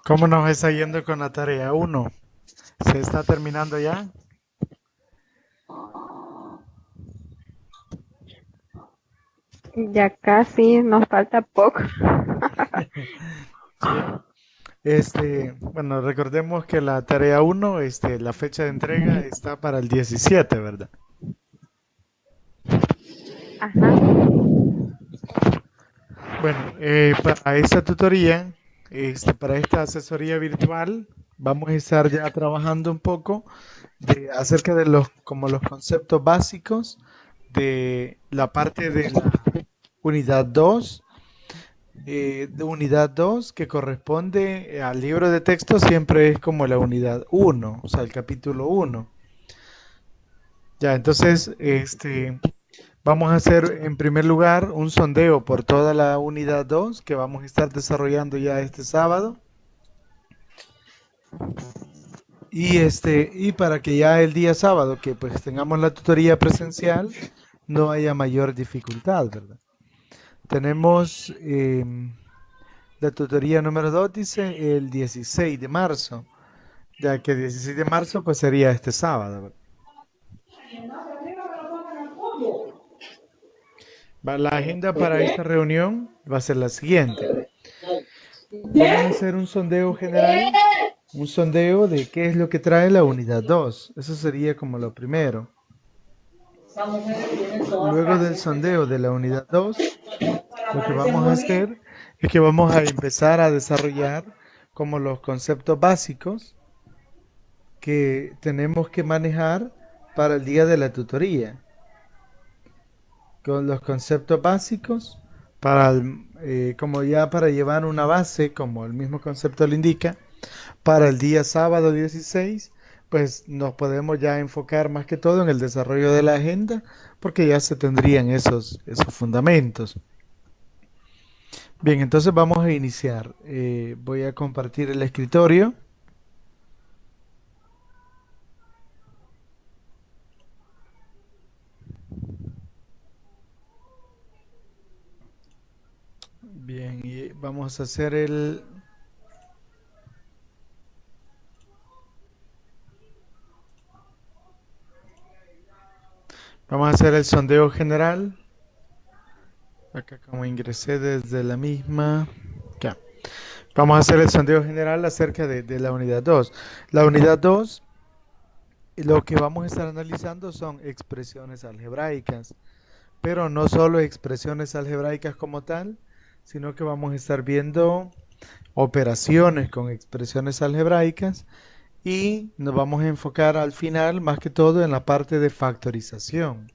¿Cómo nos está yendo con la tarea uno? ¿Se está terminando ya? Ya casi, nos falta poco. Sí. Bueno, recordemos que la tarea uno, la fecha de entrega está para el 17, ¿verdad? Ajá. Bueno, para esta tutoría, para esta asesoría virtual, vamos a estar ya trabajando un poco acerca de como los conceptos básicos de la parte de la unidad 2, de unidad 2 que corresponde al libro de texto, siempre es como la unidad uno, o sea, el capítulo uno. Ya, entonces, vamos a hacer en primer lugar un sondeo por toda la unidad 2 que vamos a estar desarrollando ya este sábado. Y para que ya el día sábado que pues tengamos la tutoría presencial no haya mayor dificultad, ¿verdad? Tenemos la tutoría número 2 dice el 16 de marzo, ya que el 16 de marzo pues sería este sábado, ¿verdad? La agenda para esta reunión va a ser la siguiente. Vamos a hacer un sondeo general, un sondeo de qué es lo que trae la unidad 2. Eso sería como lo primero. Luego del sondeo de la unidad 2, lo que vamos a hacer es que vamos a empezar a desarrollar como los conceptos básicos que tenemos que manejar para el día de la tutoría. Con los conceptos básicos como ya para llevar una base, como el mismo concepto lo indica, para el día sábado 16, pues nos podemos ya enfocar más que todo en el desarrollo de la agenda, porque ya se tendrían esos fundamentos. Bien, entonces vamos a iniciar. Voy a compartir el escritorio. Bien, y vamos a hacer el sondeo general. Acá como ingresé desde la misma. Ya. Vamos a hacer el sondeo general acerca de la unidad 2. La unidad 2, lo que vamos a estar analizando son expresiones algebraicas, pero no solo expresiones algebraicas como tal, sino que vamos a estar viendo operaciones con expresiones algebraicas y nos vamos a enfocar al final más que todo en la parte de factorización.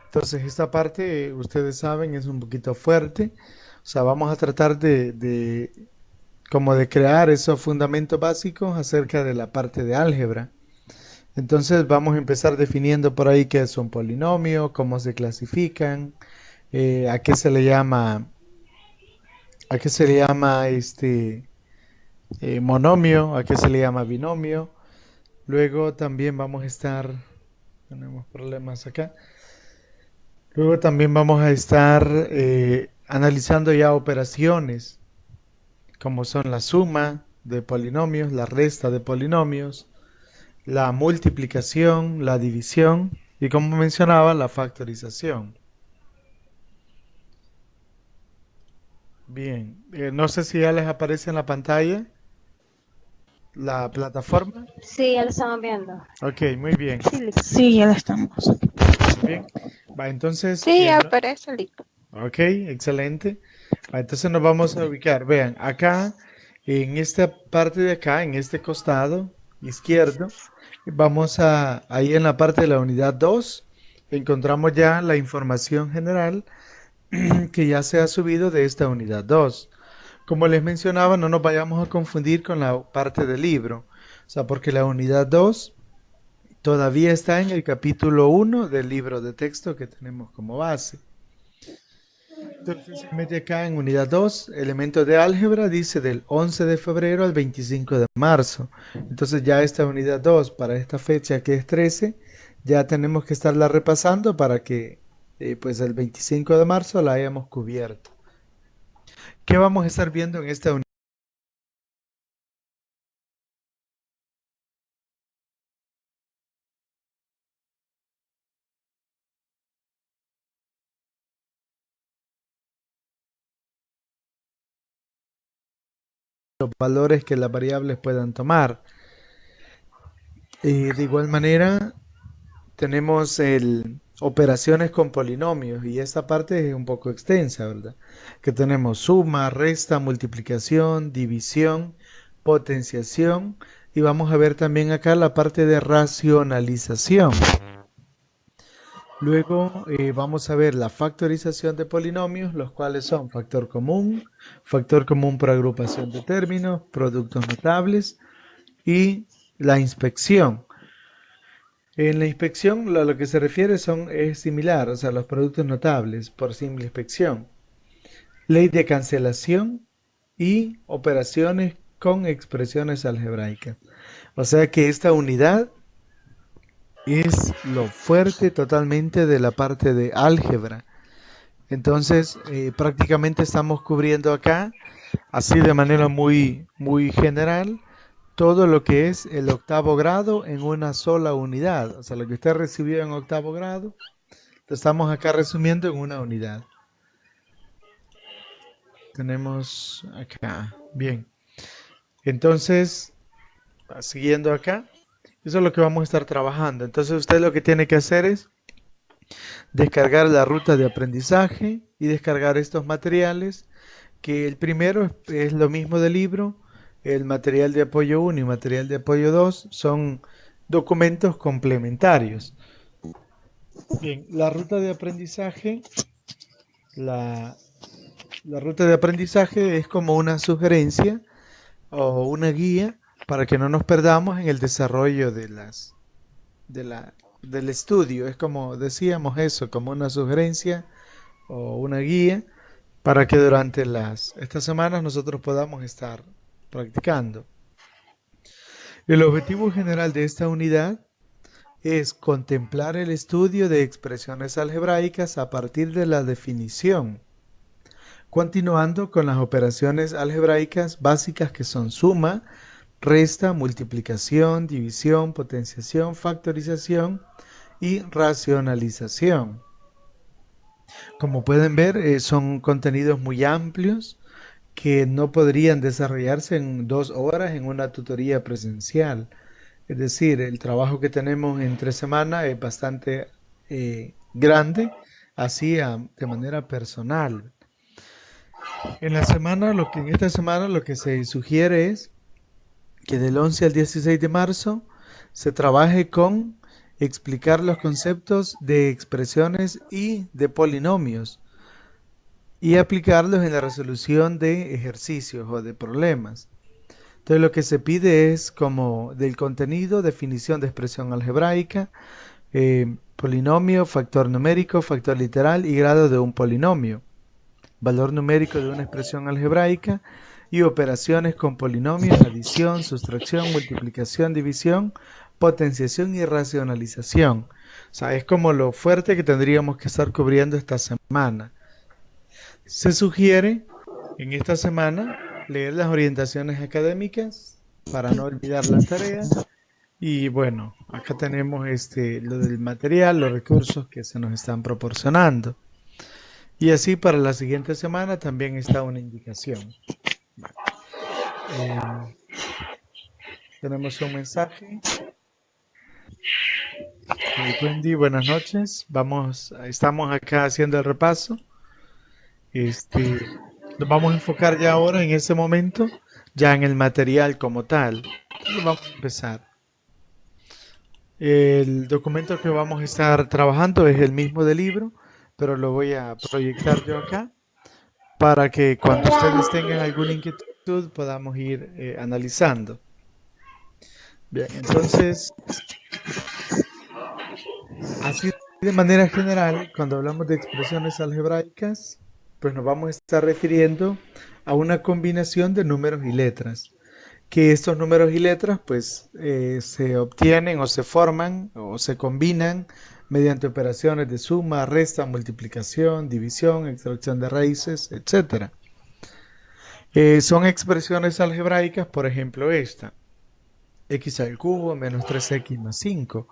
Entonces esta parte, ustedes saben, es un poquito fuerte. O sea, vamos a tratar como de crear esos fundamentos básicos acerca de la parte de álgebra. Entonces vamos a empezar definiendo por ahí qué es un polinomio, cómo se clasifican, a qué se le llama, monomio, a qué se le llama binomio. Luego también vamos a estar, tenemos problemas acá. Luego también vamos a estar analizando ya operaciones, como son la suma de polinomios, la resta de polinomios, la multiplicación, la división y como mencionaba, la factorización. Bien, no sé si ya les aparece en la pantalla la plataforma. Sí, ya lo estamos viendo. Ok, muy bien, Sí, Sí, ya la estamos. muy bien. Va, entonces, sí, aparece listo. ok, excelente. Va, entonces nos vamos a ubicar. Vean, acá, en esta parte de acá, en este costado izquierdo, ahí en la parte de la unidad 2 encontramos ya la información general que ya se ha subido de esta unidad 2. Como les mencionaba, no nos vayamos a confundir con la parte del libro. O sea, porque la unidad 2 todavía está en el capítulo 1 del libro de texto que tenemos como base. Entonces se mete acá en unidad 2, elementos de álgebra, dice del 11 de febrero al 25 de marzo. Entonces ya esta unidad 2 para esta fecha que es 13, ya tenemos que estarla repasando para que pues el 25 de marzo la hayamos cubierto. ¿Qué vamos a estar viendo en esta unidad? Los valores que las variables puedan tomar. De igual manera, tenemos operaciones con polinomios y esta parte es un poco extensa, ¿verdad? Que tenemos suma, resta, multiplicación, división, potenciación y vamos a ver también acá la parte de racionalización. Luego vamos a ver la factorización de polinomios, los cuales son factor común por agrupación de términos, productos notables y la inspección. En la inspección lo que se refiere es similar, o sea, los productos notables por simple inspección. Ley de cancelación y operaciones con expresiones algebraicas. O sea que esta unidad es lo fuerte totalmente de la parte de álgebra. Entonces, prácticamente estamos cubriendo acá, así de manera muy general, todo lo que es el octavo grado en una sola unidad. O sea, lo que usted recibió en octavo grado, lo estamos acá resumiendo en una unidad. Tenemos acá, bien. Entonces, siguiendo acá, eso es lo que vamos a estar trabajando. Entonces, usted lo que tiene que hacer es descargar la ruta de aprendizaje y descargar estos materiales, que el primero es lo mismo del libro, el material de apoyo 1 y material de apoyo 2 son documentos complementarios. Bien, la ruta de aprendizaje, la, la ruta de aprendizaje es como una sugerencia o una guía para que no nos perdamos en el desarrollo del estudio. Es como decíamos eso, como una sugerencia o una guía para que durante estas semanas nosotros podamos estar practicando. El objetivo general de esta unidad es contemplar el estudio de expresiones algebraicas a partir de la definición, continuando con las operaciones algebraicas básicas que son suma, resta, multiplicación, división, potenciación, factorización y racionalización. Como pueden ver, son contenidos muy amplios que no podrían desarrollarse en 2 horas en una tutoría presencial. Es decir, el trabajo que tenemos entre semana es bastante grande, así de manera personal. En esta semana lo que se sugiere es que del 11 al 16 de marzo se trabaje con explicar los conceptos de expresiones y de polinomios y aplicarlos en la resolución de ejercicios o de problemas. Entonces lo que se pide es como del contenido, definición de expresión algebraica, polinomio, factor numérico, factor literal y grado de un polinomio, valor numérico de una expresión algebraica y operaciones con polinomios, adición, sustracción, multiplicación, división, potenciación y racionalización. O sea, es como lo fuerte que tendríamos que estar cubriendo esta semana. Se sugiere en esta semana leer las orientaciones académicas para no olvidar las tareas. Y bueno, acá tenemos lo del material, los recursos que se nos están proporcionando. Y así para la siguiente semana también está una indicación. Tenemos un mensaje. Wendy, buenas noches. Estamos acá haciendo el repaso. Nos vamos a enfocar ya ahora en ese momento, ya en el material como tal. Entonces vamos a empezar. El documento que vamos a estar trabajando es el mismo del libro, pero lo voy a proyectar yo acá para que cuando ustedes tengan alguna inquietud podamos ir analizando. Bien, entonces, así de manera general, cuando hablamos de expresiones algebraicas, pues nos vamos a estar refiriendo a una combinación de números y letras. Que estos números y letras pues se obtienen o se forman o se combinan mediante operaciones de suma, resta, multiplicación, división, extracción de raíces, etcétera. Son expresiones algebraicas, por ejemplo esta, x al cubo menos 3x más 5,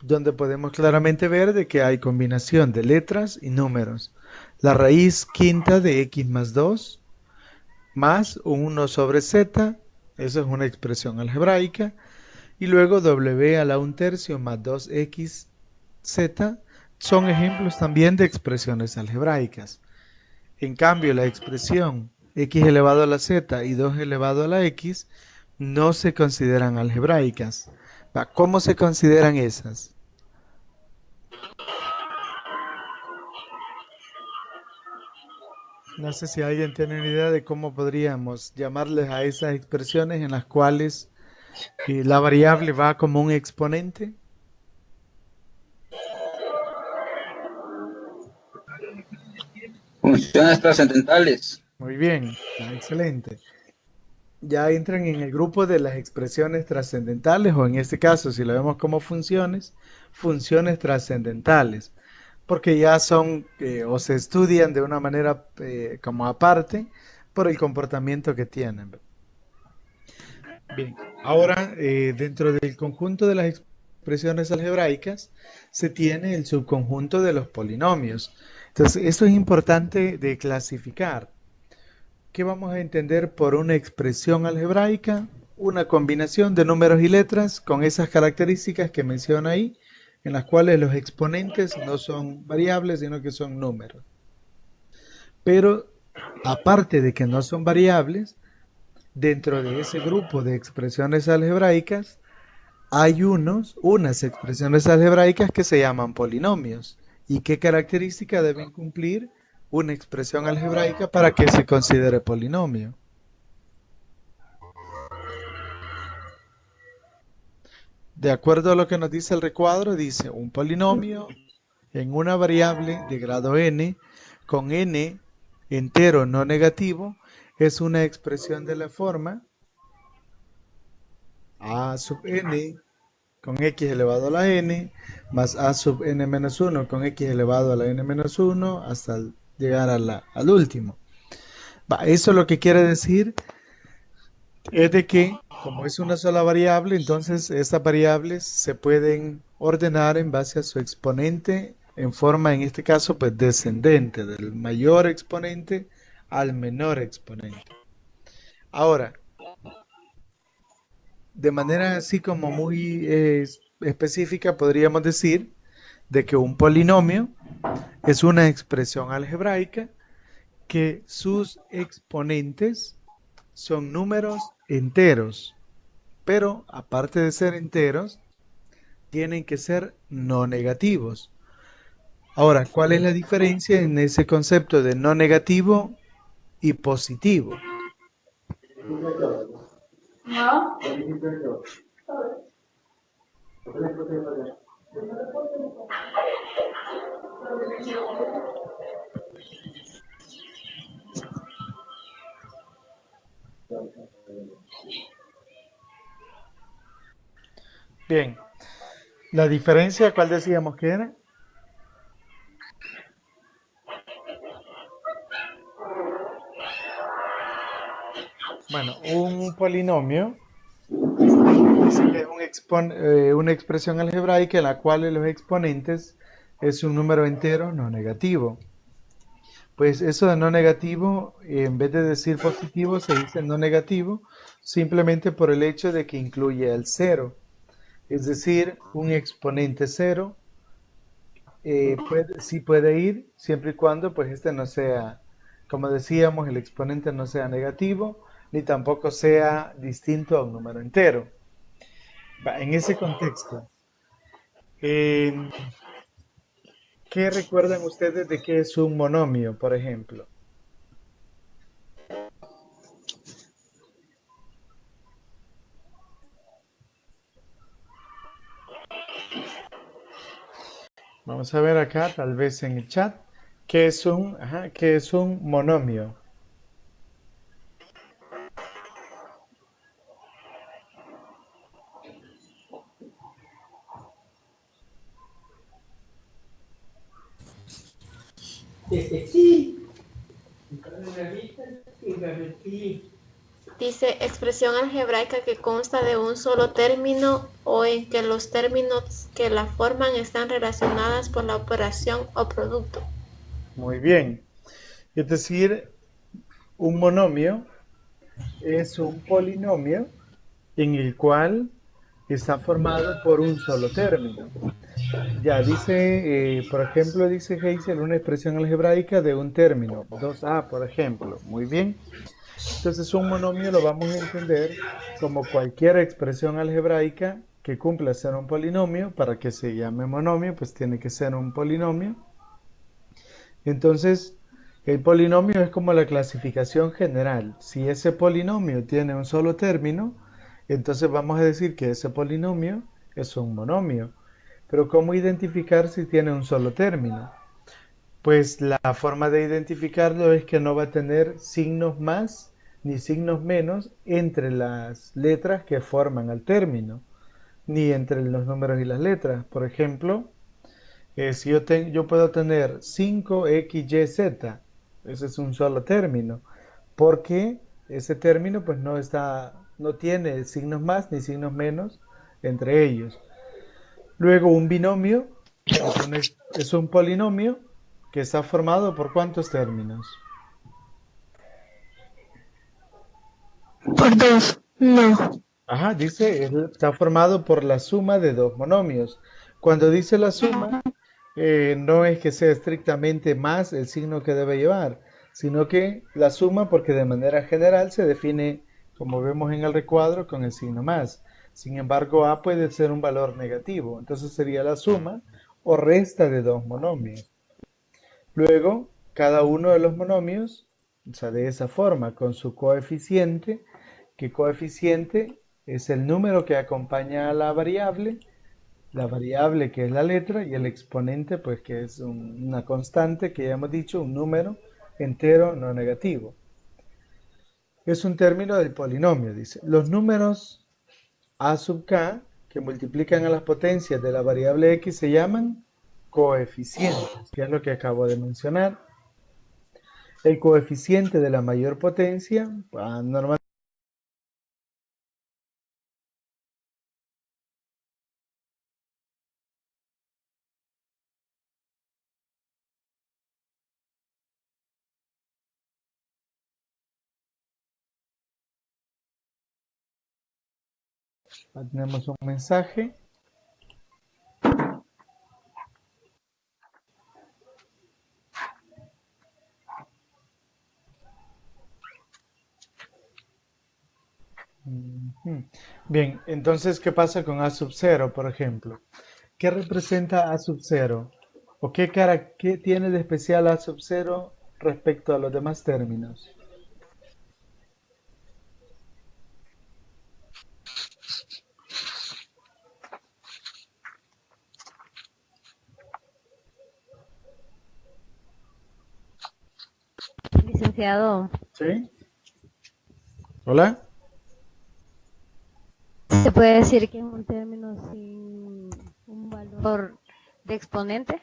donde podemos claramente ver de que hay combinación de letras y números. La raíz quinta de x más 2 más 1 sobre z, eso es una expresión algebraica, y luego w a la 1/3 más 2xz son ejemplos también de expresiones algebraicas. En cambio, la expresión x elevado a la z y 2 elevado a la x no se consideran algebraicas. ¿Cómo se consideran esas? No sé si alguien tiene una idea de cómo podríamos llamarles a esas expresiones en las cuales la variable va como un exponente. Funciones trascendentales. Muy bien, excelente. Ya entran en el grupo de las expresiones trascendentales, o en este caso, si lo vemos como funciones, funciones trascendentales, porque ya son o se estudian de una manera como aparte por el comportamiento que tienen. Bien, ahora dentro del conjunto de las expresiones algebraicas se tiene el subconjunto de los polinomios. Entonces, esto es importante de clasificar. ¿Qué vamos a entender por una expresión algebraica? Una combinación de números y letras con esas características que menciona ahí, en las cuales los exponentes no son variables, sino que son números. Pero aparte de que no son variables, dentro de ese grupo de expresiones algebraicas hay unas expresiones algebraicas que se llaman polinomios. ¿Y qué características deben cumplir una expresión algebraica para que se considere polinomio? De acuerdo a lo que nos dice el recuadro, dice un polinomio en una variable de grado n con n entero no negativo es una expresión de la forma a sub n con x elevado a la n más a sub n menos 1 con x elevado a la n menos 1 hasta llegar al último. Eso lo que quiere decir es de que como es una sola variable, entonces estas variables se pueden ordenar en base a su exponente en forma, en este caso, pues descendente, del mayor exponente al menor exponente. Ahora, de manera así como muy específica, podríamos decir de que un polinomio es una expresión algebraica que sus exponentes son números enteros, pero aparte de ser enteros, tienen que ser no negativos. Ahora, ¿cuál es la diferencia en ese concepto de no negativo y positivo? Bien, la diferencia, ¿cuál decíamos que era? Bueno, un polinomio es una expresión algebraica en la cual los exponentes es un número entero no negativo. Pues eso de no negativo, en vez de decir positivo, se dice no negativo, simplemente por el hecho de que incluye el cero. Es decir, un exponente cero sí puede ir siempre y cuando pues este no sea, como decíamos, el exponente no sea negativo, ni tampoco sea distinto a un número entero. En ese contexto, eh, ¿qué recuerdan ustedes de qué es un monomio, por ejemplo? Vamos a ver acá, tal vez en el chat, qué es un monomio. Dice expresión algebraica que consta de un solo término o en que los términos que la forman están relacionadas por la operación o producto. Muy bien. Es decir, un monomio es un polinomio en el cual está formado por un solo término. Ya dice, por ejemplo, dice Hazel una expresión algebraica de un término, 2a, por ejemplo. Muy bien. Entonces un monomio lo vamos a entender como cualquier expresión algebraica que cumpla ser un polinomio. Para que se llame monomio, pues tiene que ser un polinomio. Entonces, el polinomio es como la clasificación general. Si ese polinomio tiene un solo término, entonces vamos a decir que ese polinomio es un monomio. Pero ¿cómo identificar si tiene un solo término? Pues la forma de identificarlo es que no va a tener signos más ni signos menos entre las letras que forman al término, ni entre los números y las letras. Por ejemplo, si yo puedo tener 5XYZ, ese es un solo término, porque ese término pues no tiene signos más ni signos menos entre ellos. Luego un binomio es un polinomio que está formado por ¿cuántos términos? Por 2, no. Ajá, dice, está formado por la suma de dos monomios. Cuando dice la suma, no es que sea estrictamente más el signo que debe llevar, sino que la suma, porque de manera general se define, como vemos en el recuadro, con el signo más. Sin embargo, a puede ser un valor negativo, entonces sería la suma o resta de dos monomios. Luego, cada uno de los monomios, o sea, de esa forma, con su coeficiente, que coeficiente es el número que acompaña a la variable que es la letra, y el exponente, pues que es una constante que ya hemos dicho, un número entero no negativo. Es un término del polinomio, dice. Los números a sub k que multiplican a las potencias de la variable x se llaman coeficientes, que es lo que acabo de mencionar. El coeficiente de la mayor potencia, normalmente tenemos un mensaje. Bien, entonces, ¿qué pasa con A sub 0, por ejemplo? ¿Qué representa A sub 0? ¿O qué tiene de especial A sub 0 respecto a los demás términos? Licenciado, ¿Sí? ¿Hola? ¿se puede decir que es un término sin un valor de exponente?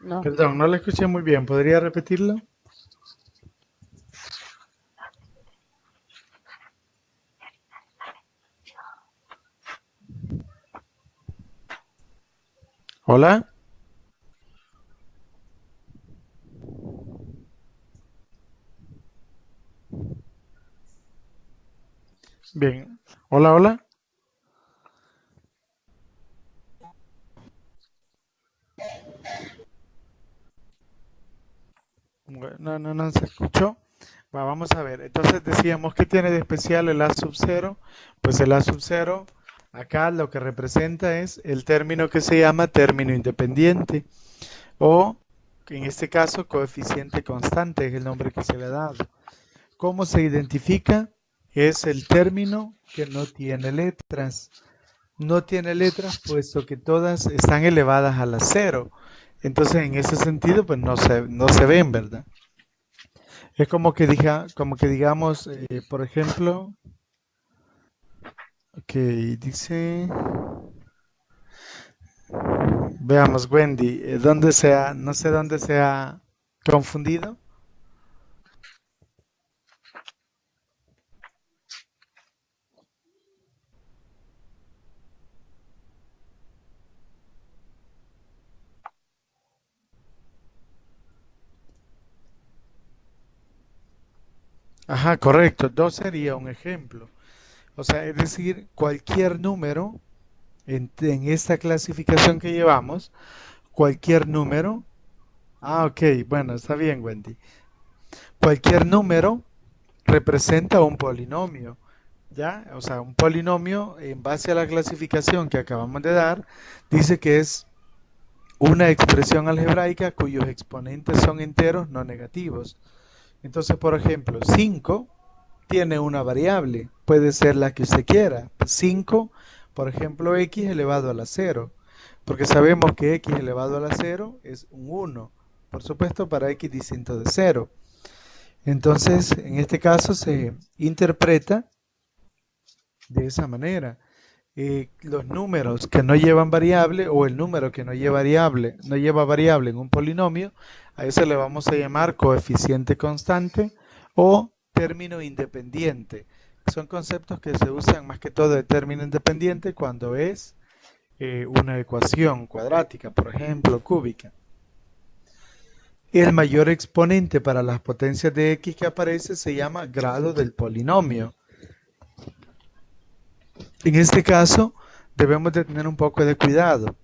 No. Perdón, no lo escuché muy bien. ¿Podría repetirlo? ¿Hola? Bien. ¿Hola, hola? Bueno, no se escuchó. Vamos a ver. Entonces decíamos, ¿qué tiene de especial el A sub 0? Pues el A sub 0, acá lo que representa es el término que se llama término independiente, o en este caso coeficiente constante, es el nombre que se le ha dado. ¿Cómo se identifica? Es el término que no tiene letras. No tiene letras puesto que todas están elevadas a la cero. Entonces, en ese sentido, pues no se ven, ¿verdad? Es como que digamos, por ejemplo, que dice, veamos, Wendy, no sé dónde sea ¿Confundido? Ajá, correcto. 2 sería un ejemplo. O sea, es decir, cualquier número en esta clasificación que llevamos, cualquier número. Ah, ok, bueno, está bien, Wendy. Cualquier número representa un polinomio, ¿ya? O sea, un polinomio en base a la clasificación que acabamos de dar, dice que es una expresión algebraica cuyos exponentes son enteros no negativos. Entonces, por ejemplo, 5 tiene una variable, puede ser la que usted quiera. 5, por ejemplo, x elevado a la cero, porque sabemos que x elevado a la cero es un uno, por supuesto para x distinto de cero. Entonces, en este caso se interpreta de esa manera. Los números que no llevan variable o el número que no lleva variable en un polinomio, a eso le vamos a llamar coeficiente constante o término independiente. Son conceptos que se usan más que todo de término independiente cuando es una ecuación cuadrática, por ejemplo, cúbica. El mayor exponente para las potencias de x que aparece se llama grado del polinomio. En este caso, debemos de tener un poco de cuidado,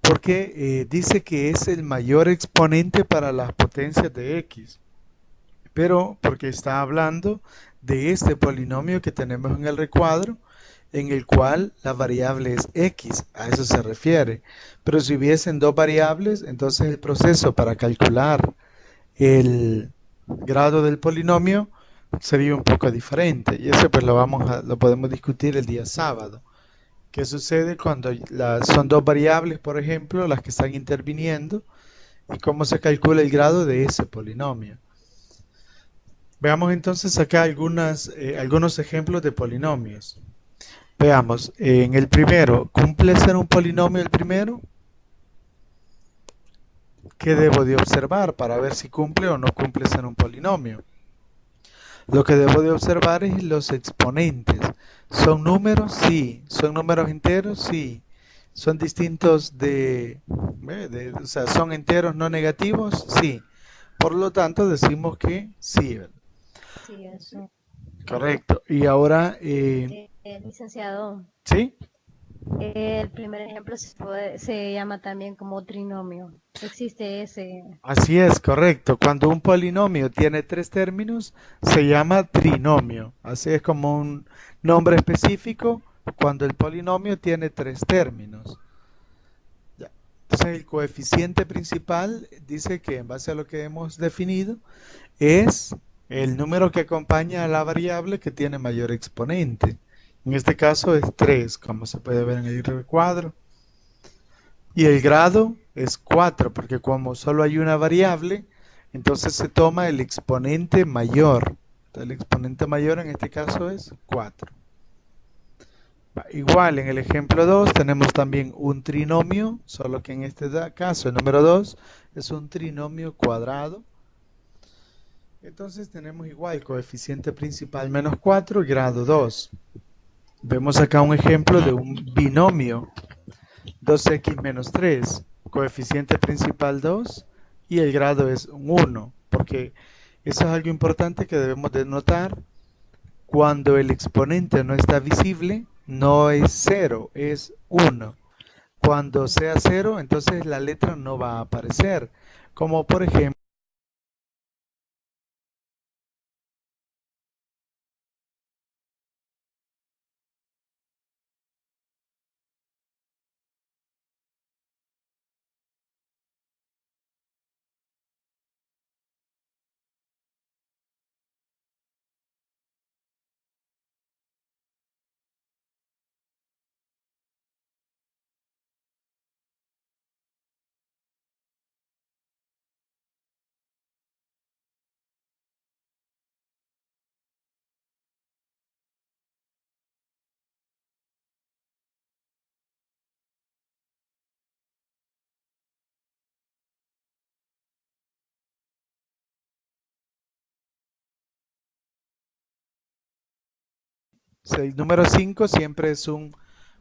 porque dice que es el mayor exponente para las potencias de x, pero porque está hablando de este polinomio que tenemos en el recuadro, en el cual la variable es x, a eso se refiere. Pero si hubiesen dos variables, entonces el proceso para calcular el grado del polinomio sería un poco diferente, y eso pues lo podemos discutir el día sábado. ¿Qué sucede cuando son dos variables, por ejemplo, las que están interviniendo? ¿Y cómo se calcula el grado de ese polinomio? Veamos entonces acá algunos ejemplos de polinomios. Veamos, en el primero, ¿cumple ser un polinomio el primero? ¿Qué debo de observar para ver si cumple o no cumple ser un polinomio? Lo que debo de observar es los exponentes. ¿Son números? Sí. ¿Son números enteros? Sí. ¿Son distintos o sea, son enteros no negativos? Sí. Por lo tanto, decimos que sí, ¿verdad? Sí, eso. Correcto. Y ahora, Licenciado, ¿sí? el primer ejemplo se llama también como trinomio. Existe ese. Así es, correcto. Cuando un polinomio tiene tres términos, se llama trinomio. Así es como un nombre específico cuando el polinomio tiene tres términos. Ya. Entonces, el coeficiente principal dice que en base a lo que hemos definido es el número que acompaña a la variable que tiene mayor exponente. En este caso es 3, como se puede ver en el recuadro. Y el grado es 4, porque como solo hay una variable, entonces se toma el exponente mayor. Entonces, el exponente mayor en este caso es 4. Igual, en el ejemplo 2 tenemos también un trinomio, solo que en este caso, el número 2 es un trinomio cuadrado. Entonces tenemos igual coeficiente principal menos 4, grado 2. Vemos acá un ejemplo de un binomio, 2x menos 3, coeficiente principal 2 y el grado es un 1, porque eso es algo importante que debemos de notar. Cuando el exponente no está visible, no es 0, es 1. Cuando sea 0, entonces la letra no va a aparecer, como por ejemplo El número 5 siempre es un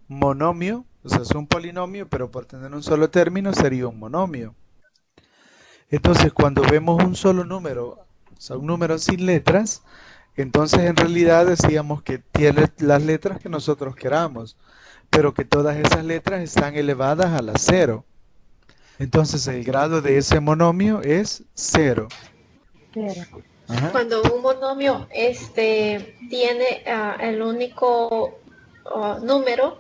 monomio, o sea, es un polinomio, pero por tener un solo término sería un monomio. Entonces, cuando vemos un solo número, o sea, un número sin letras, entonces en realidad decíamos que tiene las letras que nosotros queramos, pero que todas esas letras están elevadas a la cero. Entonces el grado de ese monomio es cero. Cero. Ajá. Cuando un monomio tiene el único número,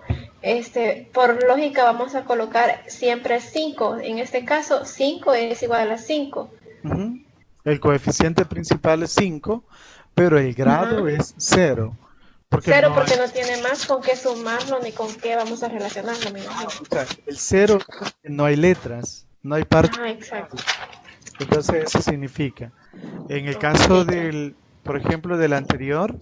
por lógica vamos a colocar siempre 5. En este caso, 5 es igual a 5. Ujú. El coeficiente principal es 5, pero el grado Ajá. es cero. Porque Cero no hay, porque no tiene más con qué sumarlo ni con qué vamos a relacionarlo, me imagino. o sea, el cero no hay letras, no hay parte. Ajá, exacto. Entonces eso significa, en el Ok, caso ya. del, por ejemplo, del anterior,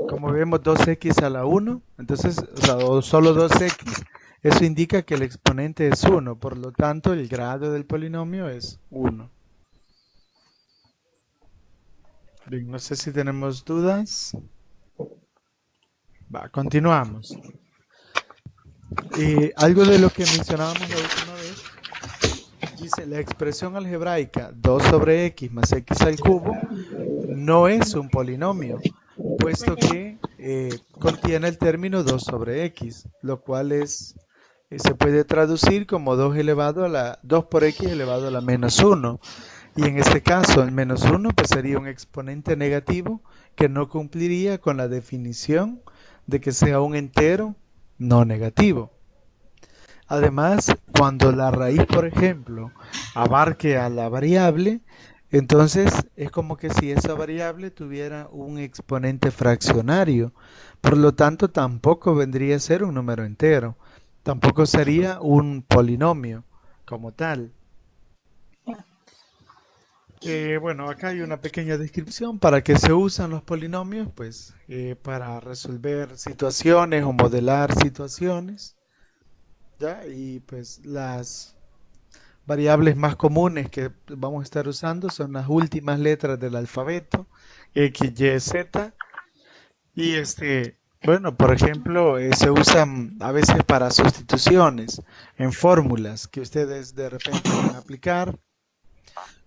como vemos 2x a la 1, entonces, o sea, o solo 2x, eso indica que el exponente es 1, por lo tanto el grado del polinomio es 1. Bien, no sé si tenemos dudas. Va, continuamos. Algo de lo que mencionábamos la última vez, dice la expresión algebraica 2 sobre x más x al cubo no es un polinomio, puesto que contiene el término 2 sobre x, lo cual se puede traducir como 2 por x elevado a la menos 1. Y en este caso, el menos 1 pues sería un exponente negativo que no cumpliría con la definición de que sea un entero no negativo. Además, cuando la raíz, por ejemplo, abarque a la variable, entonces es como que si esa variable tuviera un exponente fraccionario. Por lo tanto, tampoco vendría a ser un número entero. Tampoco sería un polinomio como tal. Bueno, acá hay una pequeña descripción para qué se usan los polinomios, pues para resolver situaciones o modelar situaciones, ¿ya? Y pues las variables más comunes que vamos a estar usando son las últimas letras del alfabeto, X, Y, Z. Y bueno, por ejemplo, se usan a veces para sustituciones en fórmulas que ustedes de repente van a aplicar,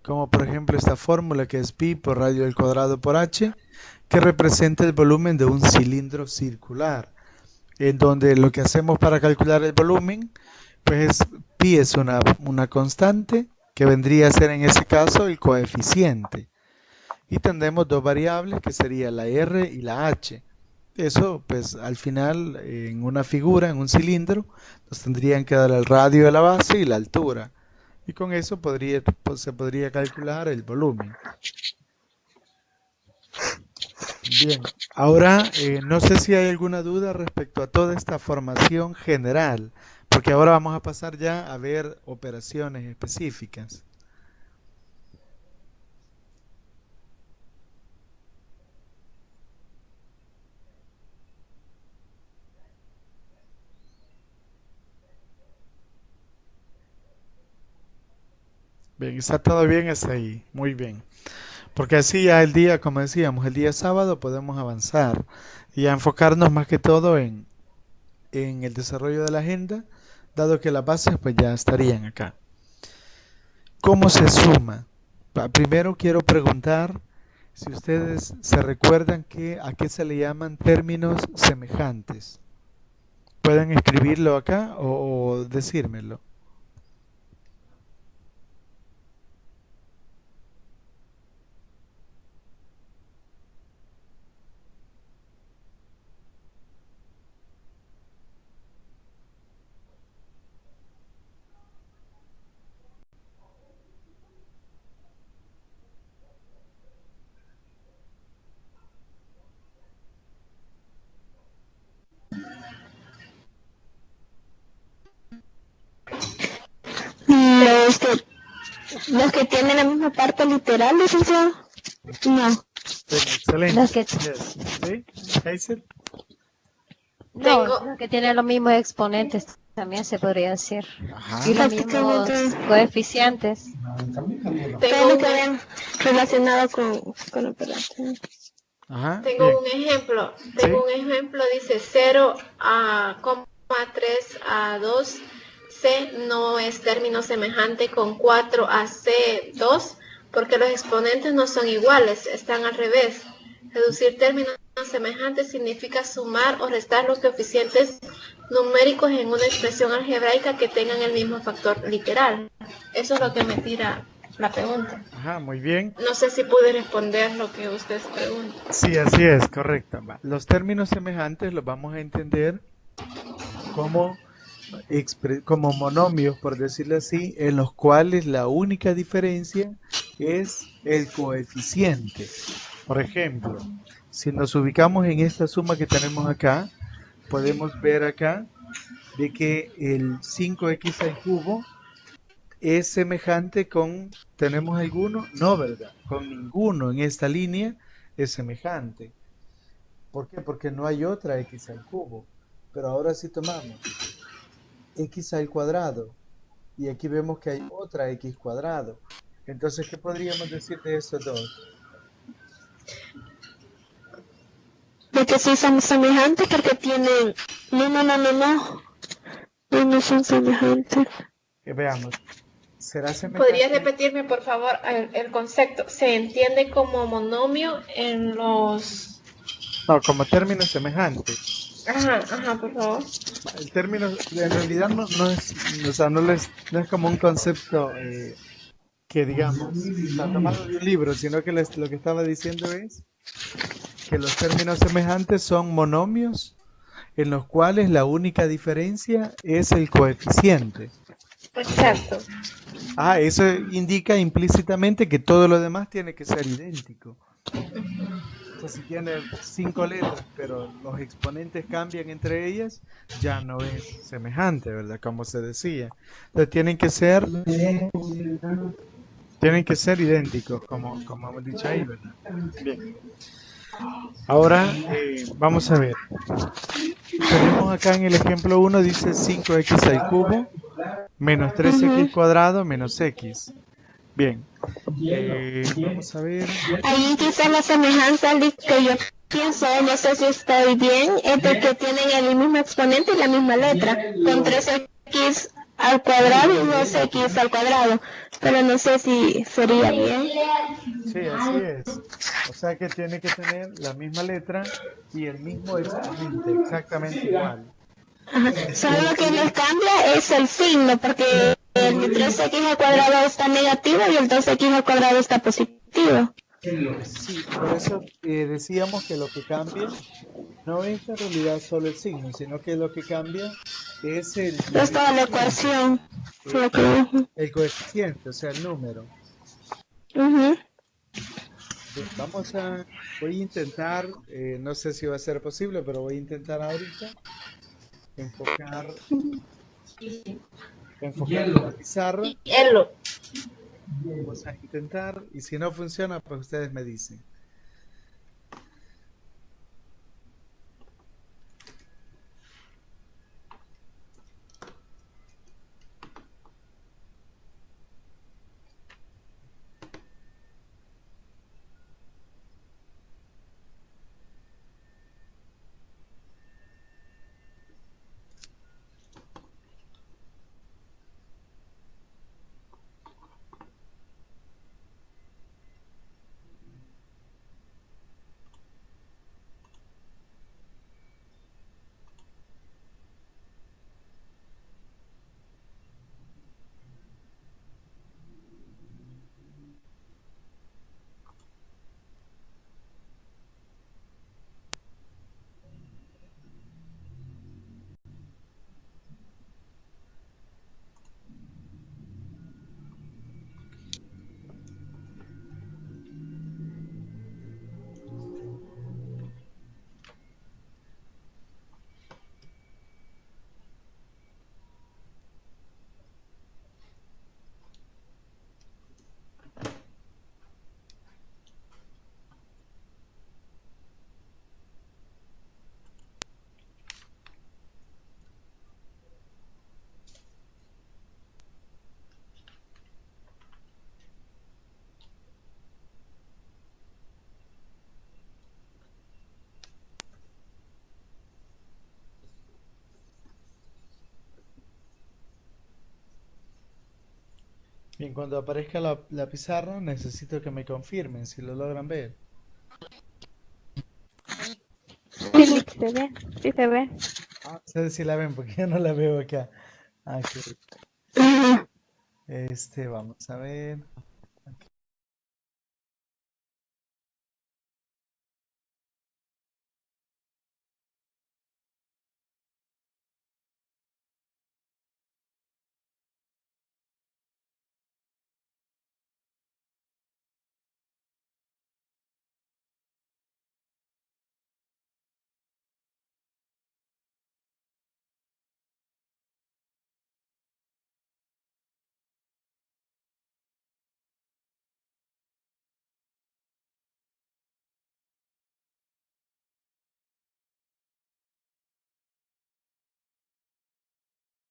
como por ejemplo esta fórmula que es pi por radio al cuadrado por h, que representa el volumen de un cilindro circular, en donde lo que hacemos para calcular el volumen, pues pi es una constante que vendría a ser en ese caso el coeficiente. Y tendremos dos variables que serían la r y la h. Eso, pues al final, en una figura, en un cilindro, nos tendrían que dar el radio de la base y la altura. Y con eso se podría calcular el volumen. Bien, ahora no sé si hay alguna duda respecto a toda esta formación general, porque ahora vamos a pasar ya a ver operaciones específicas. Bien, está todo bien hasta ahí, muy bien. Porque así ya el día, como decíamos, el día sábado podemos avanzar y a enfocarnos más que todo en el desarrollo de la agenda, dado que las bases pues ya estarían acá. ¿Cómo se suma? Primero quiero preguntar si ustedes se recuerdan a qué se le llaman términos semejantes. ¿Pueden escribirlo acá o decírmelo? Los que, los que tienen la misma parte literal, licenciado. No. Excelente. Los que, Yes. ¿Sí? Hazel? no, Tengo- los que tienen los mismos exponentes también se podría decir. Ajá. Y los mismos coeficientes. Todo Tengo lo que una, vayan relacionado con operación. Ajá, bien. Tengo un ejemplo. ¿Sí? Dice 0,3 a 2. C no es término semejante con 4 a C2 porque los exponentes no son iguales, están al revés. Reducir términos semejantes significa sumar o restar los coeficientes numéricos en una expresión algebraica que tengan el mismo factor literal. Eso es lo que me tira la pregunta. Ajá, muy bien. No sé si pude responder lo que usted pregunta. Sí, así es, correcto. Va. Los términos semejantes los vamos a entender como, como monomios, por decirlo así, en los cuales la única diferencia es el coeficiente. Por ejemplo, si nos ubicamos en esta suma que tenemos acá, podemos ver acá de que el 5x al cubo es semejante con, ¿tenemos alguno? No, ¿verdad? Con ninguno en esta línea es semejante. ¿Por qué? Porque no hay otra x al cubo. Pero ahora si tomamos x al cuadrado y aquí vemos que hay otra x cuadrado. Entonces, ¿qué podríamos decir de estos dos? De que sí son semejantes porque tienen... No son semejantes. Veamos, ¿será ¿Podría semejante? repetirme, por favor, el concepto? Se entiende como monomio en los... No, como término semejante. Ajá, por favor. El término en realidad no es, o sea, no es como un concepto que digamos, está tomado de un libro, sino que lo que estaba diciendo es que los términos semejantes son monomios en los cuales la única diferencia es el coeficiente. Exacto. Ah, eso indica implícitamente que todo lo demás tiene que ser idéntico. O sea, si tiene 5 letras, pero los exponentes cambian entre ellas, ya no es semejante, ¿verdad? Como se decía. Entonces tienen que ser idénticos, como hemos dicho ahí, ¿verdad? Bien. Ahora vamos a ver. Tenemos acá en el ejemplo 1, dice 5x al cubo menos 3x cuadrado menos x. Bien. Vamos a ver. Ahí quizás la semejanza que yo pienso, no sé si estoy bien, es de que tienen el mismo exponente y la misma letra, con 3x al cuadrado y 2x al cuadrado, pero no sé si sería bien. Sí, así es. O sea que tiene que tener la misma letra y el mismo exponente, exactamente igual. Ajá. Solo lo que les cambia es el signo, porque el 3x al cuadrado está negativo y el 2x al cuadrado está positivo. Sí, por eso decíamos que lo que cambia no es en realidad solo el signo, sino que lo que cambia es Es toda la ecuación. Lo que... el coeficiente, o sea, el número. Ujú. Bien, voy a intentar, no sé si va a ser posible, pero voy a intentar ahorita enfocar en la pizarra. Hielo. Vamos a intentar, y si no funciona, pues ustedes me dicen. Bien, cuando aparezca la pizarra, necesito que me confirmen si lo logran ver. Sí, se ve, sí se ve. Ah, ustedes sí la ven porque yo no la veo acá. Ah, Ujú. vamos a ver.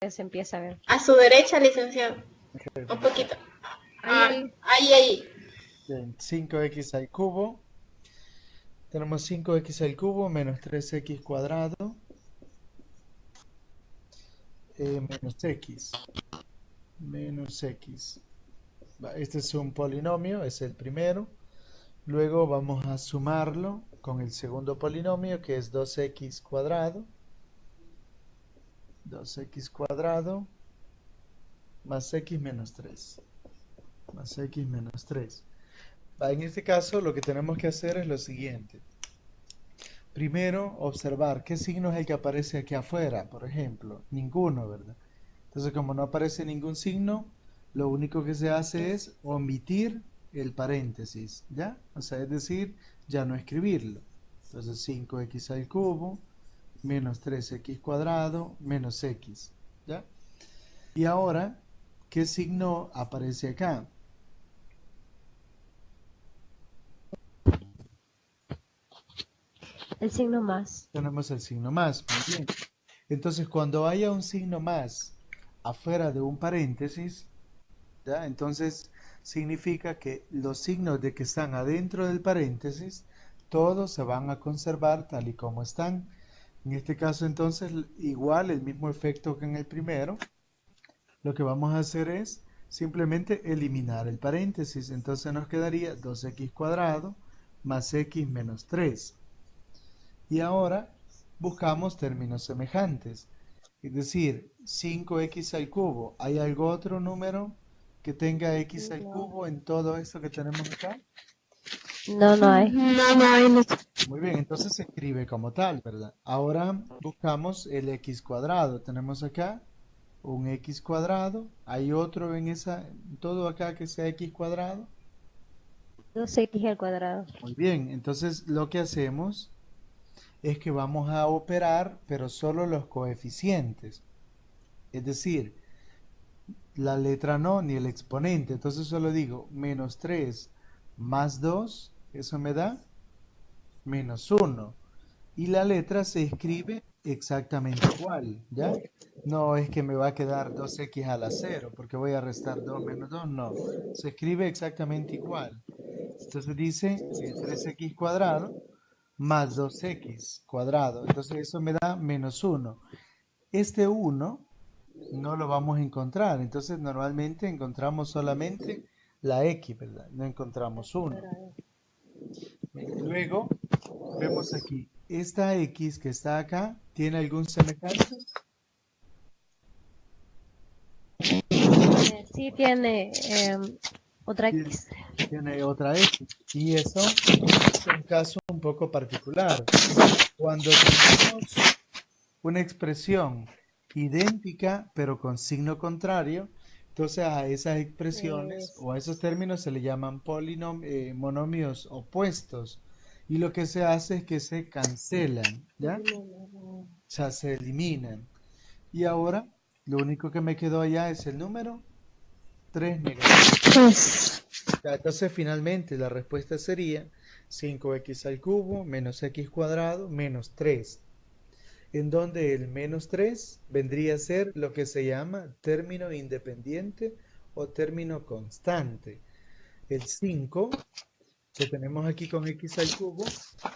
Se empieza a ver. A su derecha, licenciado. Un poquito. Ahí, Ahí. Bien, 5x al cubo. Tenemos 5x al cubo menos 3x cuadrado menos x. Menos x. Este es un polinomio, es el primero. Luego vamos a sumarlo con el segundo polinomio, que es 2x cuadrado. 2x cuadrado más x menos 3. Más x menos 3. En este caso lo que tenemos que hacer es lo siguiente. Primero, observar qué signo es el que aparece aquí afuera, por ejemplo. Ninguno, ¿verdad? Entonces, como no aparece ningún signo, lo único que se hace es omitir el paréntesis, ¿ya? O sea, es decir, ya no escribirlo. Entonces, 5x al cubo menos 3x cuadrado menos x, ¿ya? Y ahora, ¿qué signo aparece acá? el signo más. Tenemos el signo más, muy bien. Entonces, cuando haya un signo más afuera de un paréntesis, ¿ya? Entonces significa que los signos de que están adentro del paréntesis, todos se van a conservar tal y como están. En este caso, entonces, igual el mismo efecto que en el primero, lo que vamos a hacer es simplemente eliminar el paréntesis. Entonces nos quedaría 2x cuadrado más x menos 3. Y ahora buscamos términos semejantes. Es decir, 5x al cubo. ¿Hay algún otro número que tenga x al cubo en todo esto que tenemos acá? No, no hay. No hay. No. Muy bien, entonces se escribe como tal, ¿verdad? Ahora buscamos el x cuadrado. Tenemos acá un x cuadrado. ¿Hay otro en todo acá que sea x cuadrado? 2x al cuadrado. Muy bien, entonces lo que hacemos es que vamos a operar, pero solo los coeficientes. Es decir, la letra no ni el exponente. Entonces solo digo menos 3 más 2, eso me da menos 1. Y la letra se escribe exactamente igual, ¿ya? No es que me va a quedar 2x a la 0, porque voy a restar 2 menos 2, no. Se escribe exactamente igual. Entonces dice 3x cuadrado más 2x cuadrado. Entonces eso me da menos 1. Este 1 no lo vamos a encontrar. Entonces normalmente encontramos solamente la x, ¿verdad? No encontramos 1. Luego vemos aquí, esta x que está acá, ¿tiene algún semejante? Sí tiene otra Tiene, X. tiene otra x. Y eso es un caso un poco particular. Cuando tenemos una expresión idéntica pero con signo contrario, entonces a esas expresiones o a esos términos se le llaman monomios opuestos y lo que se hace es que se cancelan, ¿ya? O sea, se eliminan. Y ahora lo único que me quedó allá es el número 3 negativo. Pues, Ya, entonces finalmente la respuesta sería 5x al cubo menos x cuadrado menos 3. En donde el menos 3 vendría a ser lo que se llama término independiente o término constante. El 5 que tenemos aquí con x al cubo,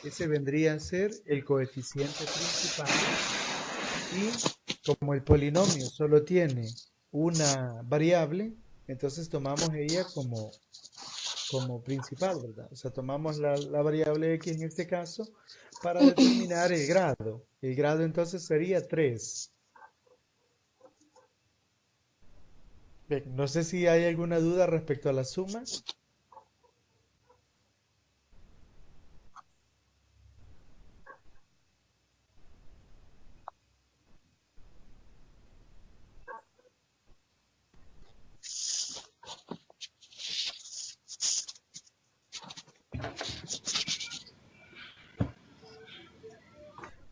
ese vendría a ser el coeficiente principal y como el polinomio solo tiene una variable, entonces tomamos ella como principal, ¿verdad? O sea, tomamos la variable x en este caso para determinar el grado. El grado entonces sería 3. Bien, no sé si hay alguna duda respecto a la suma.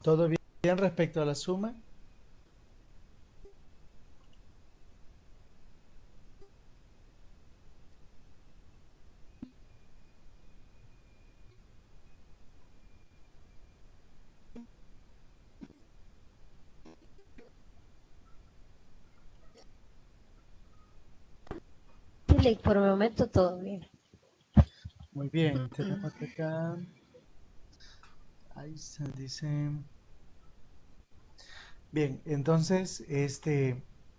¿Todo bien respecto a la suma? Sí, por el momento todo bien. Muy bien, tenemos acá. Ahí se dice. Bien, entonces,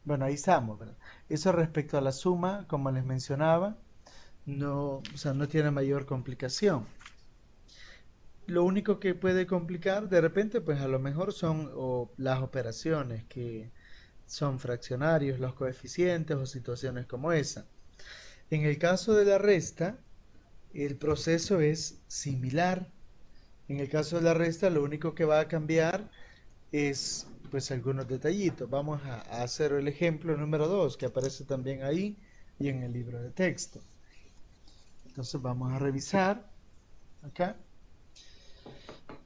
bueno, ahí estamos, ¿verdad? Eso respecto a la suma, como les mencionaba, no, o sea, no tiene mayor complicación. Lo único que puede complicar de repente, pues a lo mejor son las operaciones que son fraccionarios, los coeficientes o situaciones como esa. En el caso de la resta, el proceso es similar. En el caso de la resta, lo único que va a cambiar es pues algunos detallitos. Vamos a hacer el ejemplo número 2 que aparece también ahí y en el libro de texto. Entonces vamos a revisar acá.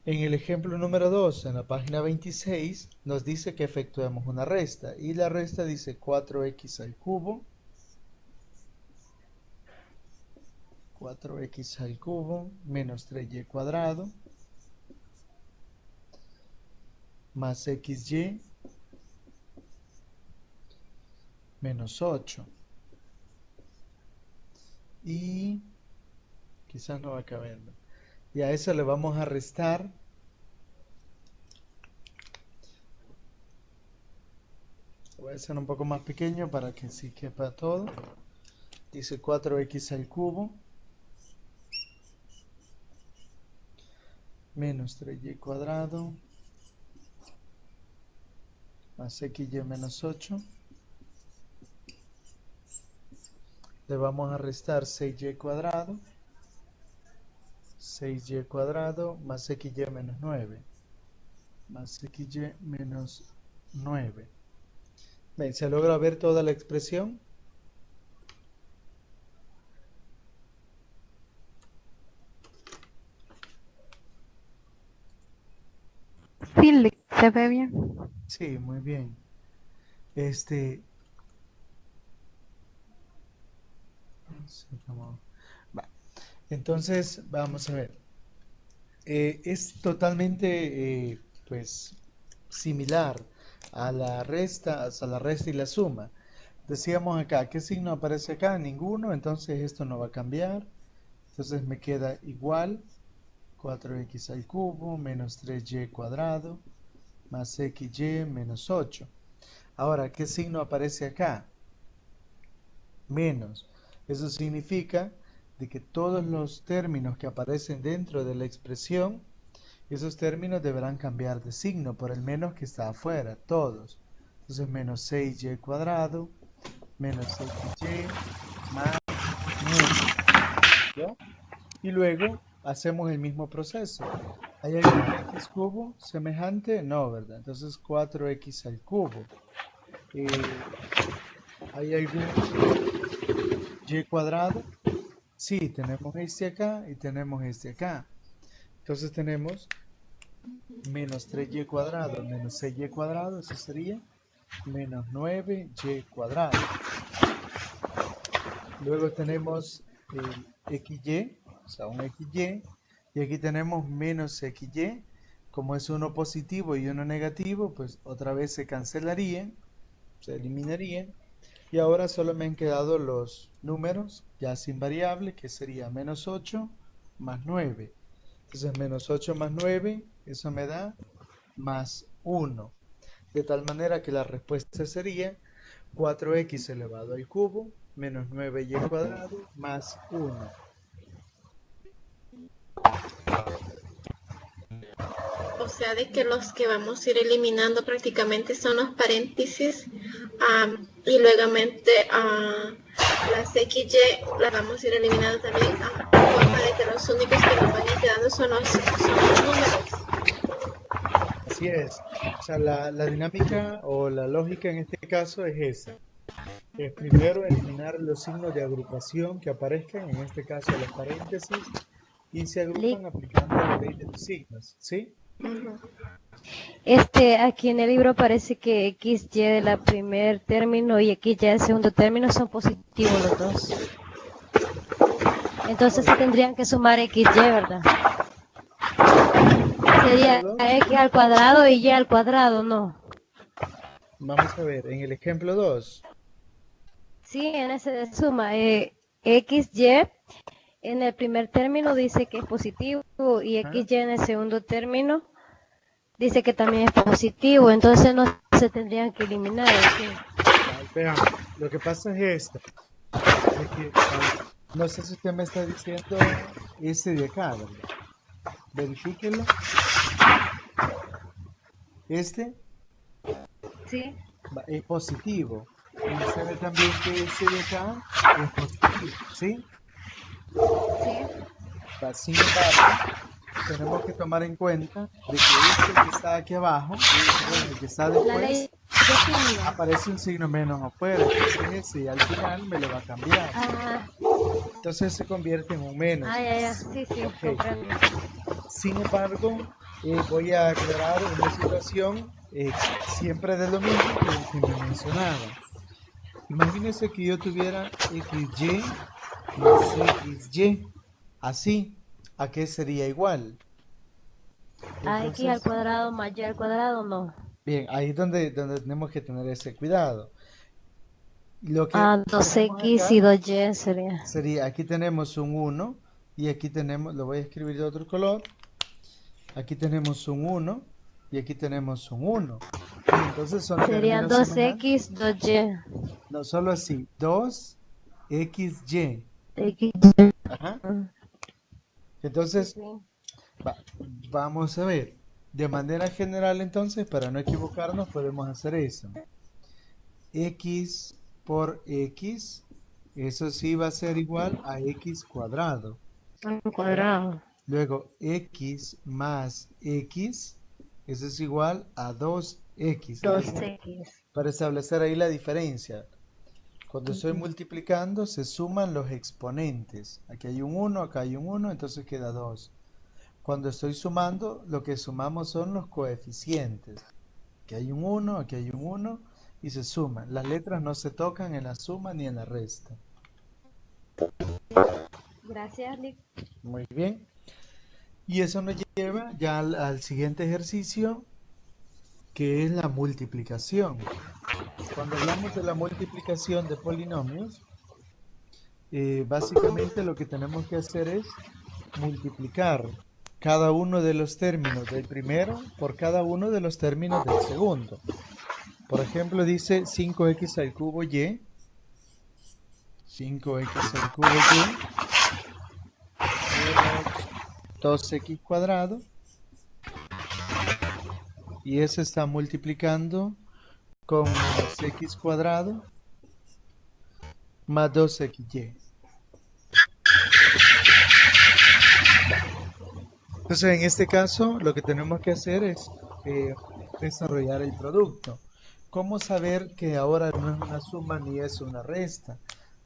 En el ejemplo número 2, en la página 26, nos dice que efectuemos una resta. Y la resta dice 4x al cubo. 4x al cubo menos 3y cuadrado más xy menos 8. Y quizás no va cabendo. Y a eso le vamos a restar. Voy a hacer un poco más pequeño para que sí quepa todo. Dice 4x al cubo menos 3y cuadrado más xy menos 8. Le vamos a restar 6y cuadrado. 6y cuadrado más xy menos 9. Más xy menos 9. Bien, ¿se logra ver toda la expresión? Sí, se ve bien. Sí, muy bien. No sé cómo- va. Entonces, vamos a ver. Es totalmente, pues, similar a la resta y la suma. Decíamos acá, ¿qué signo aparece acá? Ninguno, entonces esto no va a cambiar. Entonces me queda igual, 4x al cubo menos 3y cuadrado más xy menos 8. Ahora, ¿qué signo aparece acá? Menos. Eso significa de que todos los términos que aparecen dentro de la expresión, esos términos deberán cambiar de signo por el menos que está afuera, todos. Entonces menos 6y cuadrado menos xy más 9. ¿Ya? Y luego hacemos el mismo proceso. ¿Hay algún x cubo semejante? No, ¿verdad? Entonces 4x al cubo. ¿Hay algún y cuadrado? Sí, tenemos este acá y tenemos este acá. Entonces tenemos menos 3y cuadrado menos 6y cuadrado, eso sería menos 9y cuadrado. Luego tenemos el xy, o sea, un xy, y aquí tenemos menos xy. Como es uno positivo y uno negativo, pues otra vez se cancelarían, se eliminarían. Y ahora solo me han quedado los números ya sin variable, que sería menos 8 más 9. Entonces menos 8 más 9, eso me da más 1. De tal manera que la respuesta sería 4x elevado al cubo menos 9y cuadrado más 1. O sea, de que los que vamos a ir eliminando prácticamente son los paréntesis y luego las XY las vamos a ir eliminando también de forma de que los únicos que nos vayan quedando son los números. Así es. O sea, la dinámica o la lógica en este caso es esa. Es primero eliminar los signos de agrupación que aparezcan, en este caso los paréntesis, y se agrupan aplicando la ley de los signos, ¿sí? Aquí en el libro parece que XY de la primer término y XY del segundo término son positivos los dos. Entonces se tendrían que sumar XY, ¿verdad? Sería X al cuadrado y Y al cuadrado, ¿no? Vamos a ver, en el ejemplo 2. Sí, en ese de suma, XY en el primer término dice que es positivo y XY en el segundo término dice que también es positivo, entonces no se tendrían que eliminar. ¿Sí? Veamos, lo que pasa es esto. Es que, no sé si usted me está diciendo ese de acá, ¿verdad? Verifíquelo. Este Sí. es positivo. Y se ve también que ese de acá es positivo, ¿sí? Sí. Sin embargo, tenemos que tomar en cuenta de que este que está aquí abajo, bueno, el que está después, aparece un signo menos afuera, entonces ese y al final me lo va a cambiar. Entonces se convierte en un menos. Sí, comprendo. Sin embargo, voy a aclarar una situación siempre de lo mismo que me mencionaba. Imagínense que yo tuviera XY más XY, así, ¿a qué sería igual? A X al cuadrado más Y al cuadrado, no. Bien, ahí es donde tenemos que tener ese cuidado. Lo que 2X y 2Y sería, aquí tenemos un 1 y aquí tenemos, lo voy a escribir de otro color, aquí tenemos un 1 y aquí tenemos un 1. Y entonces serían 2X, 2Y. No, solo así, 2XY. Ajá. Entonces, vamos a ver. De manera general, entonces, para no equivocarnos, podemos hacer eso. X por X, eso sí va a ser igual a X cuadrado. Luego, X más X, eso es igual a 2X. 2X. Para establecer ahí la diferencia. Cuando estoy multiplicando, se suman los exponentes. Aquí hay un 1, acá hay un 1, entonces queda 2. Cuando estoy sumando, lo que sumamos son los coeficientes. Aquí hay un 1, aquí hay un 1, y se suman. Las letras no se tocan en la suma ni en la resta. Gracias, Lick. Muy bien. Y eso nos lleva ya al siguiente ejercicio, que es la multiplicación. Cuando hablamos de la multiplicación de polinomios, básicamente lo que tenemos que hacer es multiplicar cada uno de los términos del primero por cada uno de los términos del segundo. Por ejemplo, dice 5x al cubo y, 5x al cubo y, 2x cuadrado, y eso está multiplicando con x cuadrado más 2xy. Entonces, en este caso, lo que tenemos que hacer es desarrollar el producto. ¿Cómo saber que ahora no es una suma ni es una resta?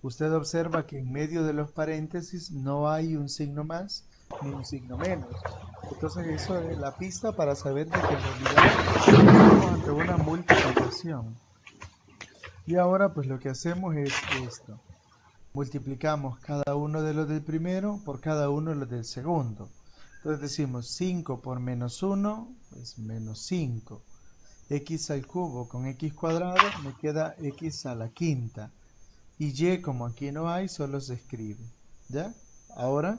Usted observa que en medio de los paréntesis no hay un signo más ni un signo menos. Entonces, eso es la pista para saber de que en realidad estamos ante una multiplicación. Y ahora, pues lo que hacemos es esto. Multiplicamos cada uno de los del primero por cada uno de los del segundo. Entonces decimos 5 por menos 1 es menos 5. X al cubo con x cuadrado me queda x a la quinta. Y y, como aquí no hay, solo se escribe. ¿Ya? Ahora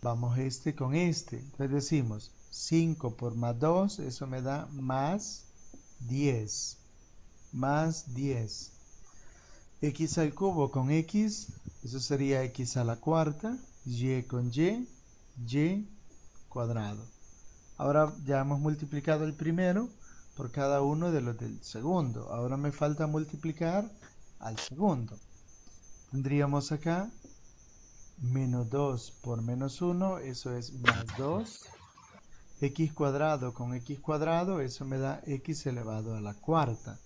vamos este con este. Entonces decimos 5 por más 2, eso me da más 10. Más 10. X al cubo con X, eso sería X a la cuarta, Y con Y cuadrado. Ahora ya hemos multiplicado el primero por cada uno de los del segundo. Ahora me falta multiplicar al segundo. Tendríamos acá menos 2 por menos 1, eso es más 2. X cuadrado con X cuadrado, eso me da X elevado a la cuarta.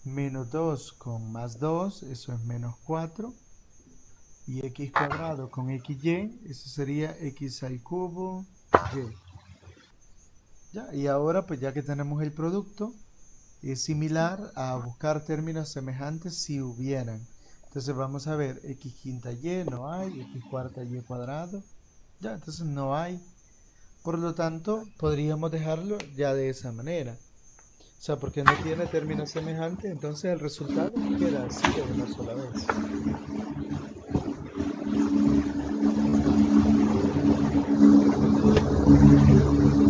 Menos 2 con más 2, eso es menos 4. Y X cuadrado con XY, eso sería X al cubo Y. Ya, y ahora pues ya que tenemos el producto, es similar a buscar términos semejantes si hubieran. Entonces vamos a ver, X quinta Y no hay, X cuarta Y cuadrado, ya, entonces no hay. Por lo tanto, podríamos dejarlo ya de esa manera. O sea, porque no tiene términos semejantes, entonces el resultado queda así de una sola vez.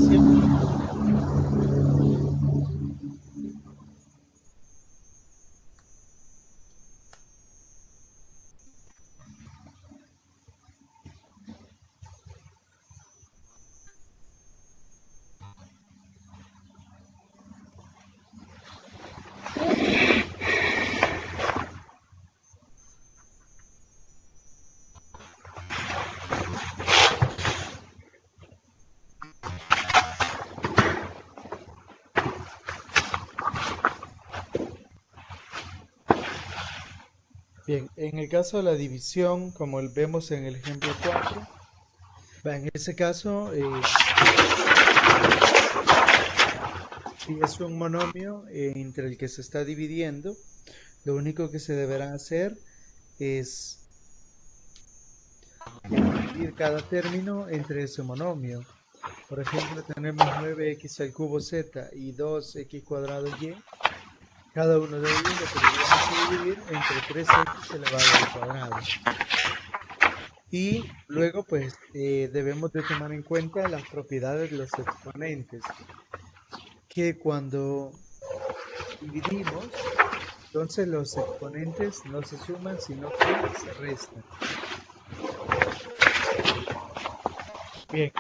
Siempre. Bien, en el caso de la división, como vemos en el ejemplo 4, en ese caso, si es un monomio entre el que se está dividiendo, lo único que se deberá hacer es dividir cada término entre ese monomio. Por ejemplo, tenemos 9x al cubo z y 2x cuadrado y. Cada uno de ellos lo podríamos dividir entre 3x elevado al cuadrado. Y luego pues debemos de tomar en cuenta las propiedades de los exponentes, que cuando dividimos, entonces los exponentes no se suman sino que se restan. Bien,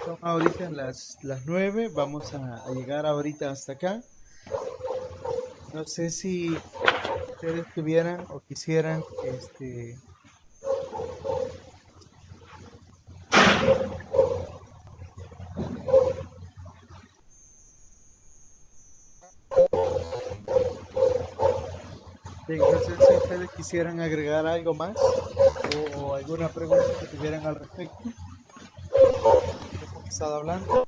son ahorita las 9, vamos a llegar ahorita hasta acá. No sé si ustedes tuvieran o quisieran no sé si ustedes quisieran agregar algo más o alguna pregunta que tuvieran al respecto. ¿Hemos estado hablando?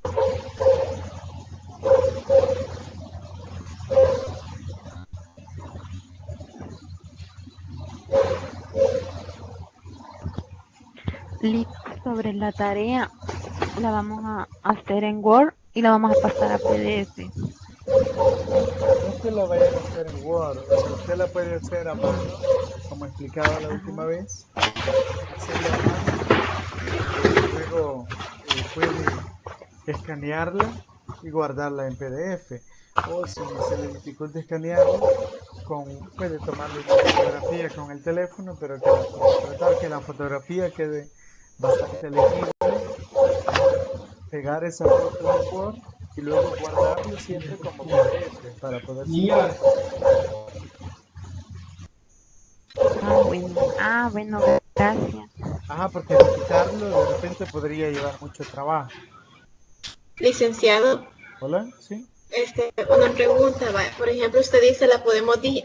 Sobre la tarea la vamos a hacer en Word y la vamos a pasar a PDF. No es que la vayan a hacer en Word, usted la puede hacer a mano, como explicaba la última vez. Hacerla a mano, luego puede escanearla y guardarla en PDF. O si se le dificulta escanearla, puede tomarle una fotografía con el teléfono, pero tratar que la fotografía quede bastante legible, pegar esa foto en Word y luego guardarlo siempre como PDF para poder subir. Bueno, gracias. Ajá, porque quitarlo de repente podría llevar mucho trabajo. Licenciado, ¿Hola? ¿Sí? una pregunta, por ejemplo, usted dice la podemos que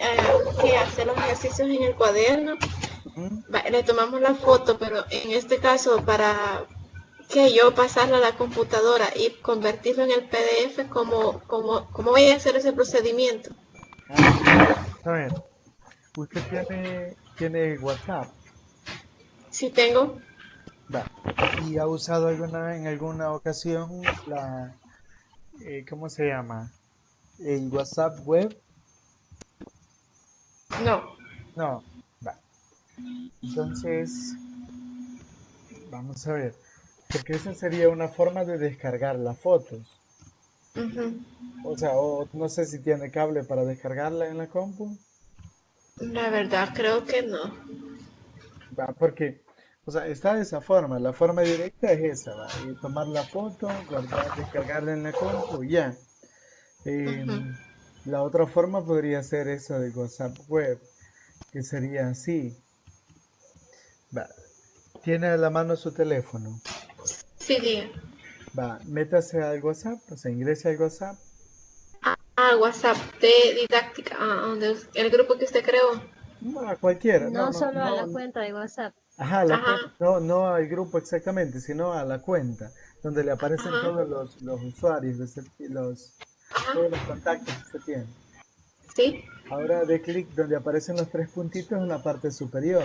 hacer los ejercicios en el cuaderno, le tomamos la foto, pero en este caso para que yo pasarla a la computadora y convertirlo en el PDF, ¿cómo voy a hacer ese procedimiento? A ver, ¿usted tiene WhatsApp? Sí tengo. ¿Y ha usado en alguna ocasión ¿cómo se llama? ¿El WhatsApp web? No. No, Entonces, vamos a ver, porque esa sería una forma de descargar las fotos. Ujú. O sea, o no sé si tiene cable para descargarla en la compu. La verdad, creo que no. Va, porque, o sea, está de esa forma. La forma directa es esa, va. Y tomar la foto, guardar, descargarla en la compu y ya. Ujú. Em, la otra forma podría ser esa de WhatsApp web, que sería así. Va, tiene a la mano su teléfono. Sí, diga. Va, métase al WhatsApp, o sea, ingrese al WhatsApp. WhatsApp de didáctica, el grupo que usted creó. No, a cualquiera, no, No no, solo a la no. cuenta de WhatsApp. Ajá, la Ajá, cuenta, no, no al grupo exactamente, sino a la cuenta, donde le aparecen ajá, todos los usuarios, ajá. todos los contactos que usted tiene. Sí, Ahora dé clic donde aparecen los tres puntitos en la parte superior.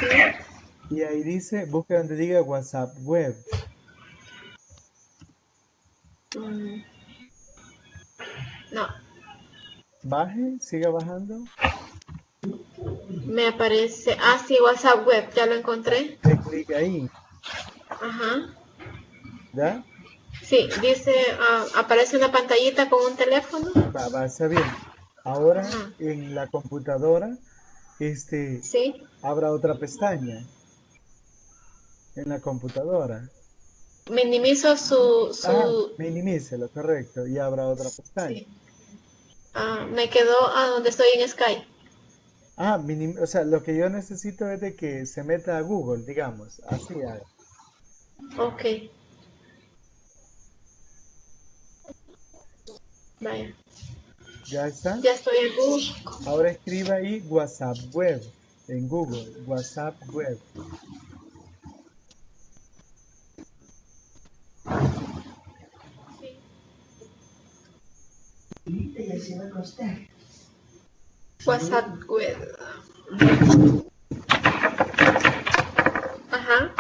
sí. Y ahí dice, busque donde diga WhatsApp web. Mm, no, Baje, siga bajando. me aparece. Sí, WhatsApp web, ya lo encontré. Dé clic ahí, Ajá. ¿ya? Sí, dice, aparece una pantallita con un teléfono. Va, está bien. Ahora Ajá. en la computadora, Sí. abra otra pestaña en la computadora. Minimizo su. Minimice lo correcto y abra otra pestaña. Sí. Me quedó a donde estoy en Skype. O sea, lo que yo necesito es de que se meta a Google, digamos, así haga. Ok, vaya. ¿Ya está? Ya estoy en Google. Ahora escriba ahí WhatsApp web en Google, WhatsApp web. WhatsApp web. Ajá.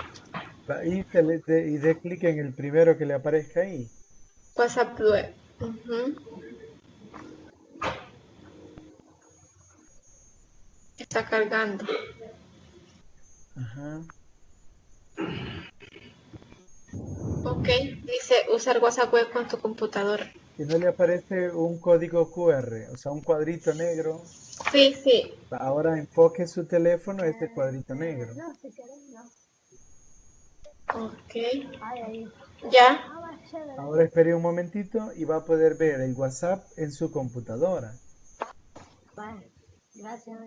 Y dé clic en el primero que le aparezca ahí. WhatsApp web. Ujú. Está cargando. Ajá. Ok, dice usar WhatsApp web con tu computadora. Y no le aparece un código QR, o sea, un cuadrito negro. Sí, sí. Ahora enfoque su teléfono a este cuadrito negro. Ok. Ya. Ahora espere un momentito y va a poder ver el WhatsApp en su computadora. Gracias.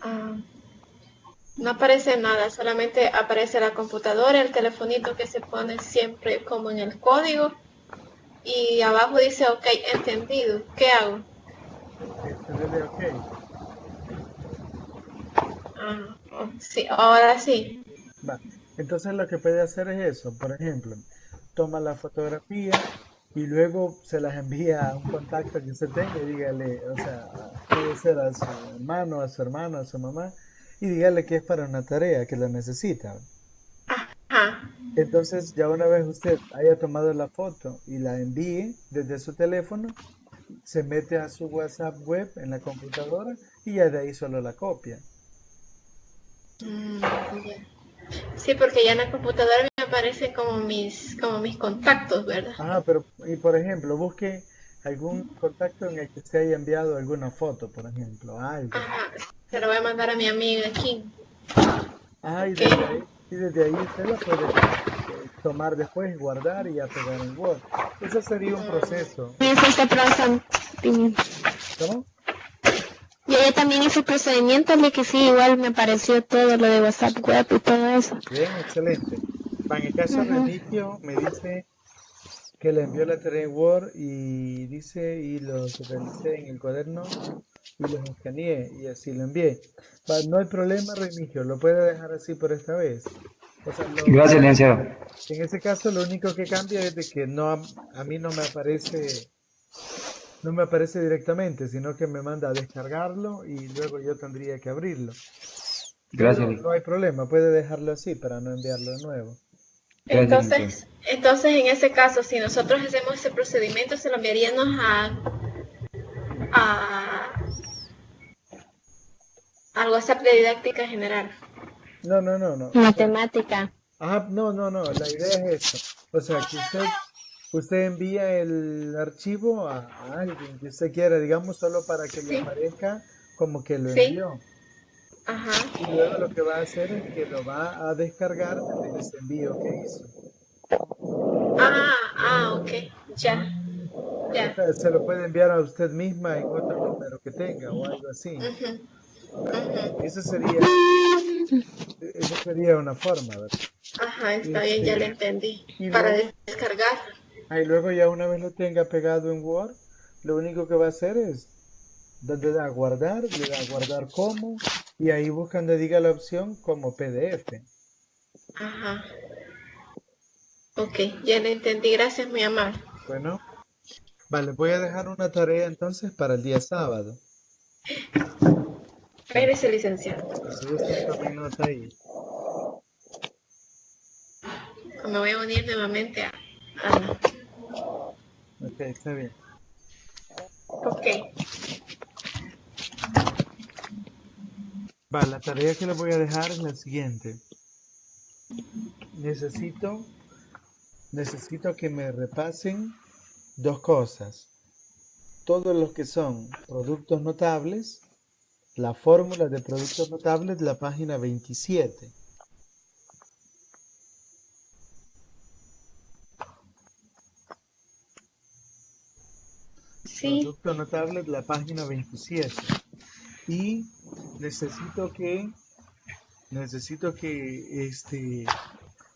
Ah, no aparece nada, solamente aparece la computadora, el telefonito que se pone siempre como en el código y abajo dice ok, entendido. ¿Qué hago? Dele OK. Sí, ahora sí. Va. Entonces lo que puede hacer es eso. Por ejemplo, toma la fotografía y luego se las envía a un contacto que usted tenga y dígale, o sea, puede ser a su hermano, a su hermano, a su mamá, y dígale que es para una tarea, que la necesita. Ajá. Entonces, ya una vez usted haya tomado la foto y la envíe desde su teléfono, se mete a su WhatsApp web en la computadora y ya de ahí solo la copia. Ya. Sí, porque ya en la computadora me aparecen como mis contactos, ¿verdad? Pero, y por ejemplo, busque algún contacto en el que se haya enviado alguna foto, por ejemplo, algo. Ajá. Se lo voy a mandar a mi amiga Kim. Y Ok. desde ahí usted la puede tomar después, guardar y ya pegar en Word. Eso sería un proceso. Y eso está procedimiento. ¿Cómo? Y ella también hizo el procedimiento de que sí, igual me apareció todo lo de WhatsApp web y todo eso. Bien, excelente. En el caso de Ujú. Remigio, me dice que le envió la tarea en Word y dice, y los realicé en el cuaderno y los escaneé y así lo envié. No hay problema, Remigio, lo puede dejar así por esta vez. O sea, Gracias, licenciado. en ese caso lo único que cambia es de que a mí no me aparece directamente, sino que me manda a descargarlo y luego yo tendría que abrirlo. Gracias, Pero no hay problema, puede dejarlo así para no enviarlo de nuevo. gracias, licenciado. Entonces, en ese caso, si nosotros hacemos ese procedimiento, se lo enviaríamos a Algo así de didáctica general. No. Matemática. Ajá, no. La idea es esto. O sea, que usted envía el archivo a alguien que usted quiera, digamos, solo para que le Sí. aparezca como que lo Sí. envió. Ajá. Y luego lo que va a hacer es que lo va a descargar de ese envío que hizo. Ok. Ya. O Ya. sea, se lo puede enviar a usted misma en otro número que tenga o algo así. Ujú. Esa sería una forma, ¿verdad? Ajá, está bien, ya lo entendí. Y Para luego, descargar. y luego ya una vez lo tenga pegado en Word, lo único que va a hacer es donde da guardar, le da guardar como, y ahí buscan donde diga la opción como PDF. Ajá. Ok, ya lo entendí. Gracias, mi amable. Bueno, vale, voy a dejar una tarea entonces para el día sábado. Espérese, licenciado. Si gusta, tomen nota ahí. Me voy a unir nuevamente a... Ok, está bien. Ok. Vale, la tarea que les voy a dejar es la siguiente. Necesito que me repasen dos cosas. Todos los que son productos notables, la fórmula de productos notables, la página 27. Sí. Productos notables, la página 27. Y necesito que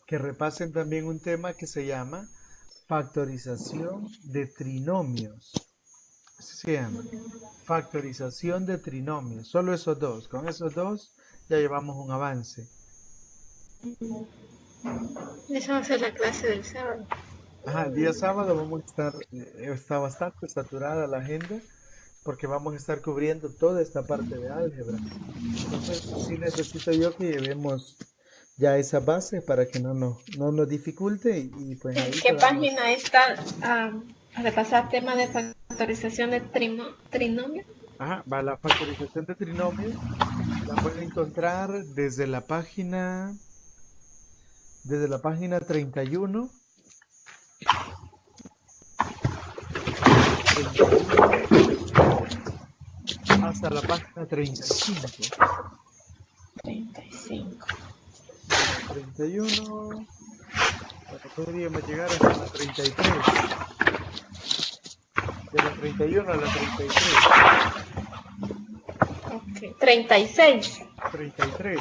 repasen también un tema que se llama factorización de trinomios. Así se llama. Factorización de trinomios. Solo esos dos. Con esos dos ya llevamos un avance. Esa va a ser la clase del sábado. Ajá, el día sábado vamos a estar, está bastante saturada la agenda porque vamos a estar cubriendo toda esta parte de álgebra. Entonces sí necesito yo que llevemos ya esa base para que no nos dificulte y pues ahí ¿En qué podamos... página está a repasar tema de factorización de trinomio? Ajá, va, la factorización de trinomios la pueden encontrar desde la página 31 hasta la página 35. 35. 31, bueno, podríamos llegar hasta la 33. De la 31 a la 33. Ok, 36. 33.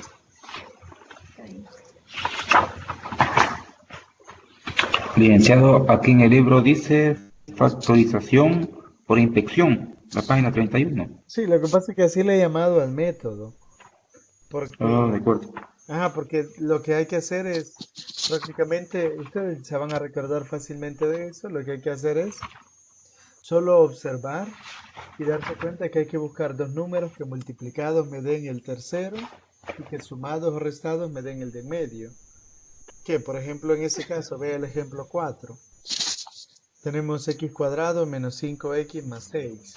Licenciado, aquí en el libro dice factorización por inspección, la página 31. Sí, lo que pasa es que así le he llamado al método. Porque, De acuerdo. porque lo que hay que hacer es, prácticamente, ustedes se van a recordar fácilmente de eso, lo que hay que hacer es solo observar y darse cuenta que hay que buscar dos números que multiplicados me den el tercero y que sumados o restados me den el de medio. Que, por ejemplo, en ese caso, vea el ejemplo 4. Tenemos x cuadrado menos 5x más 6.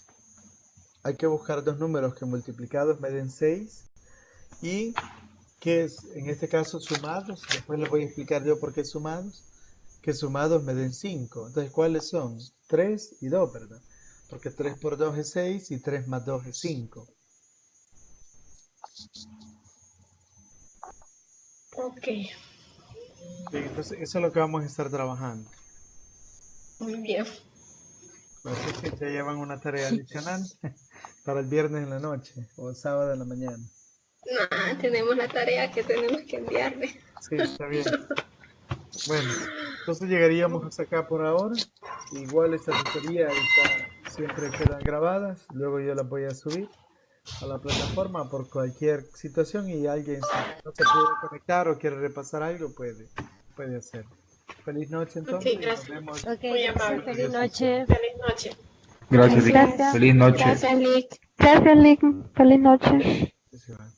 Hay que buscar dos números que multiplicados me den 6 y que es, en este caso, sumados. Después les voy a explicar yo por qué sumados. Que sumados me den 5. Entonces, ¿cuáles son? 3 y 2, ¿verdad? Porque 3 por 2 es 6 y 3 más 2 es 5. Ok, Bien, entonces eso es lo que vamos a estar trabajando. muy bien. Así que ya llevan una tarea adicional para el viernes en la noche o sábado en la mañana. No, tenemos la tarea que tenemos que enviarle. Sí, está bien. Bueno, entonces llegaríamos hasta acá por ahora. Igual esta tutoría siempre quedan grabadas. Luego yo las voy a subir a la plataforma por cualquier situación y alguien si no se puede conectar o quiere repasar algo puede hacerlo. Feliz noche entonces. Ok, gracias. Nos vemos. Ok, Muy gracias, amable. feliz noche. Feliz noche. Gracias, Lic. Gracias. Feliz noche. Gracias, Lick. Gracias, Lick. Feliz noche. Sí, sí, va.